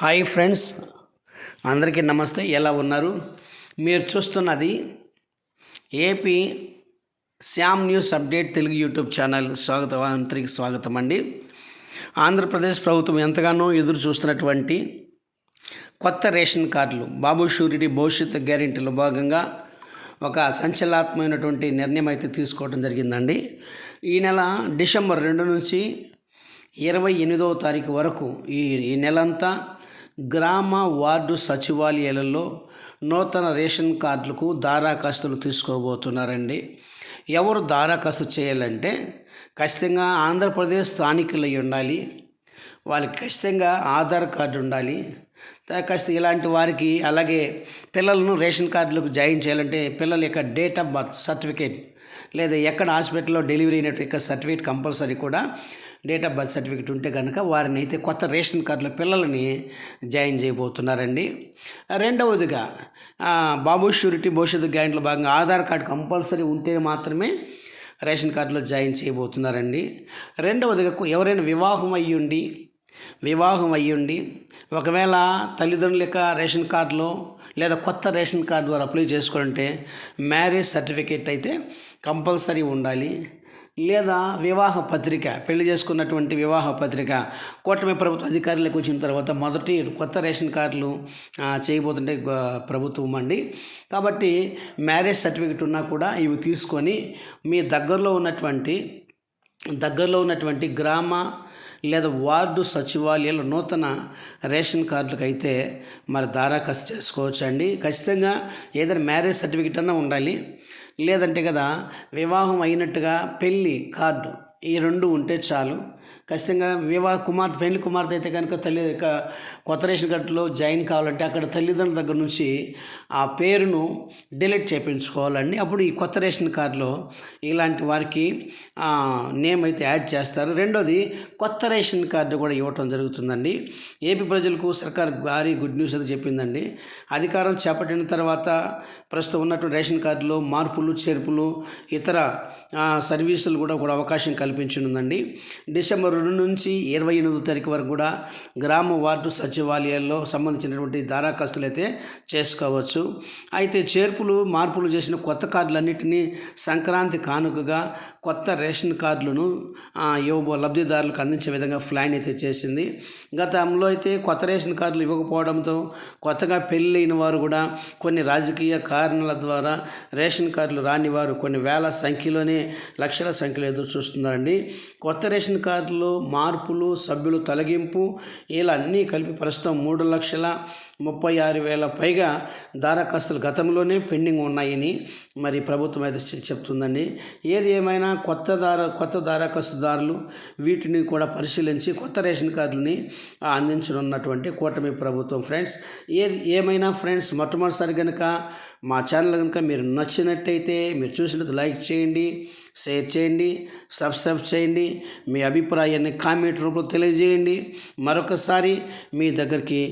Hi friends, అందరికీ నమస్తే. ఎలా ఉన్నారు? మీరు చూస్తున్నది AP Shyam news update Telugu YouTube channel. అందరికీ స్వాగతం అండి. ఆంధ్రప్రదేశ్ ప్రభుత్వం ఎంతగానో ఎదురు చూస్తున్నటువంటి కొత్త రేషన్ కార్డులు బాబు షూరిటీ భవిష్యత్తు గ్యారెంటీలో భాగంగా ఒక సంచలనాత్మకమైనటువంటి నిర్ణయం అయితే తీసుకోవడం జరిగిందండి. ఈ నెల డిసెంబర్ 2 నుంచి 28వ తారీఖు వరకు ఈ నెలంతా గ్రామ వార్డు సచివాలయాలలో నూతన రేషన్ కార్డులకు దారాఖాస్తులు తీసుకోబోతున్నారండి. ఎవరు దారాఖాస్తు చేయాలంటే ఖచ్చితంగా ఆంధ్రప్రదేశ్ స్థానికులై ఉండాలి, వాళ్ళకి ఖచ్చితంగా ఆధార్ కార్డు ఉండాలి. ఖచ్చితంగా ఇలాంటి వారికి, అలాగే పిల్లలను రేషన్ కార్డులకు జాయిన్ చేయాలంటే పిల్లల యొక్క డేట్ ఆఫ్ బర్త్ సర్టిఫికేట్ లేదా ఎక్కడ హాస్పిటల్లో డెలివరీ అయినట్టు యొక్క సర్టిఫికేట్ కంపల్సరీ కూడా డేట్ ఆఫ్ బర్త్ సర్టిఫికేట్ ఉంటే కనుక వారిని అయితే కొత్త రేషన్ కార్డులో పిల్లలని జాయిన్ చేయబోతున్నారండి. రెండవదిగా బాబు షూరిటీ భవిష్యత్తు గ్యారెంటీలో భాగంగా ఆధార్ కార్డు కంపల్సరీ ఉంటే మాత్రమే రేషన్ కార్డులో జాయిన్ చేయబోతున్నారండి. రెండవదిగా ఎవరైనా వివాహం అయ్యుండి ఒకవేళ తల్లిదండ్రుల యొక్క రేషన్ కార్డులో లేదా కొత్త రేషన్ కార్డు ద్వారా అప్లై చేసుకోవాలంటే మ్యారేజ్ సర్టిఫికేట్ అయితే కంపల్సరీ ఉండాలి. లేదా వివాహ పత్రిక, పెళ్లి చేసుకున్నటువంటి వివాహ పత్రిక కూటమి ప్రభుత్వ అధికారులకు వచ్చిన తర్వాత మొదటి కొత్త రేషన్ కార్డులు చేయబోతుంటే ప్రభుత్వం అండి. కాబట్టి మ్యారేజ్ సర్టిఫికేట్ ఉన్నా కూడా ఇవి తీసుకొని మీ దగ్గరలో ఉన్నటువంటి గ్రామ లేదా వార్డు సచివాలయాలు నూతన రేషన్ కార్డులకు అయితే మరి దారాఖాస్తు చేసుకోవచ్చు అండి. ఖచ్చితంగా ఏదైనా మ్యారేజ్ సర్టిఫికేట్ అన్నా ఉండాలి, లేదంటే కదా వివాహం అయినట్టుగా పెళ్ళి కార్డు, ఈ 2 ఉంటే చాలు. ఖచ్చితంగా పెళ్లి కుమార్తె అయితే కనుక కొత్త రేషన్ కార్డులో జాయిన్ కావాలంటే అక్కడ తల్లిదండ్రుల దగ్గర నుంచి ఆ పేరును డిలీట్ చేయించుకోవాలండి. అప్పుడు ఈ కొత్త రేషన్ కార్డులో ఇలాంటి వారికి నేమ్ అయితే యాడ్ చేస్తారు. రెండోది కొత్త రేషన్ కార్డు కూడా ఇవ్వటం జరుగుతుందండి. ఏపీ ప్రజలకు సర్కార్ భారీ గుడ్ న్యూస్ అయితే చెప్పిందండి. అధికారం చేపట్టిన తర్వాత ప్రస్తుతం ఉన్నటువంటి రేషన్ కార్డులో మార్పులు చేర్పులు ఇతర సర్వీసులు కూడా అవకాశం కల్పించనుందండి. డిసెంబర్ 2 నుంచి 28వ తారీఖు వరకు కూడా గ్రామ వార్డు సచివాలయాల్లో సంబంధించినటువంటి దారాఖాస్తులు అయితే చేసుకోవచ్చు. అయితే మార్పులు చేసిన కొత్త కార్డులన్నింటినీ సంక్రాంతి కానుకగా కొత్త రేషన్ కార్డులను లబ్ధిదారులకు అందించే విధంగా ప్లాన్ అయితే చేసింది. గతంలో అయితే కొత్త రేషన్ కార్డులు ఇవ్వకపోవడంతో కొత్తగా పెళ్ళైన వారు కూడా కొన్ని రాజకీయ కారణాల ద్వారా రేషన్ కార్డులు రాని వారు కొన్ని వేల సంఖ్యలోనే లక్షల సంఖ్యలో ఎదురు చూస్తున్నారండి. కొత్త రేషన్ కార్డులు మార్పులు, సభ్యులు తొలగింపు ఇలా అన్నీ కలిపి ప్రస్తుతం 3,36,000 పైగా దారాఖాస్తులు గతంలోనే పెండింగ్ ఉన్నాయని మరి ప్రభుత్వం అయితే చెప్తుందండి. ఏది ఏమైనా కొత్త దారాఖాస్తుదారులు వీటిని కూడా పరిశీలించి కొత్త రేషన్ కార్డులని అందించనున్నటువంటి కూటమి ప్రభుత్వం. ఫ్రెండ్స్, ఏది ఏమైనా ఫ్రెండ్స్, మొట్టమొదటిసారి కనుక మా ఛానల్ కనుక మీరు నచ్చినట్టయితే, మీరు చూసినట్టు లైక్ చేయండి, షేర్ చేయండి, సబ్స్క్రైబ్ చేయండి, మీ అభిప్రాయాన్ని కామెంట్ రూపంలో తెలియజేయండి. మరొకసారి మీ దగ్గరికి